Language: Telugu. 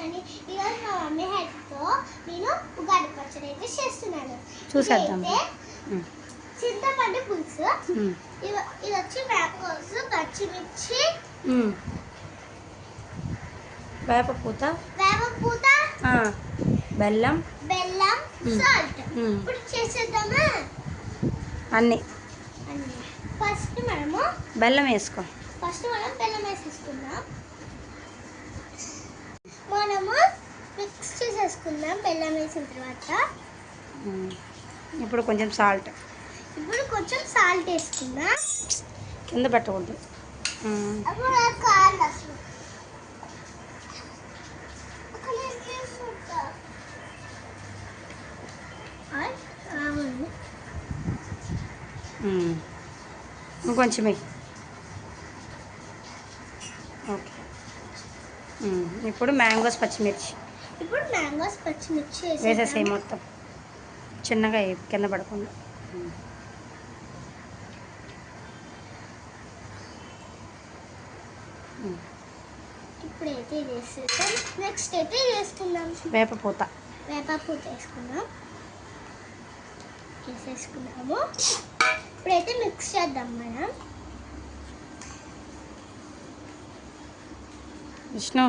అండి. ఈరోజు మా మమ్మీ హెల్ప్తో నేను ఉగాది పచ్చడి అయితే చేస్తున్నాను. చూసేద్దాం. చింతపండు పులుసు, ఇది వచ్చి మ్యాంగోస్, పచ్చిమిర్చి, వేపపూత, బెల్లం, సాల్ట్. ఇప్పుడు చేసేద్దామా అన్నీ. ఫస్ట్ మనము బెల్లం వేసుకో. మనం బెల్లం వేసేసుకుందాం. మనము మిక్స్ చేసేసుకుందాం బెల్లం వేసిన తర్వాత. ఇప్పుడు కొంచెం సాల్ట్ వేసుకుందాం. కింద పెట్టకూడదు. ఇంకొంచెమే. ఓకే. ఇప్పుడు మ్యాంగోస్ పచ్చిమిర్చి వేసేసాయి మొత్తం. చిన్నగా కింద పడకుండా. ఇప్పుడైతే వేసేసాం. నెక్స్ట్ అయితే వేసుకుందాం వేపపూత వేసేసుకున్నాము. ఇప్పుడైతే మిక్స్ చేద్దాం మనం. విష్ణు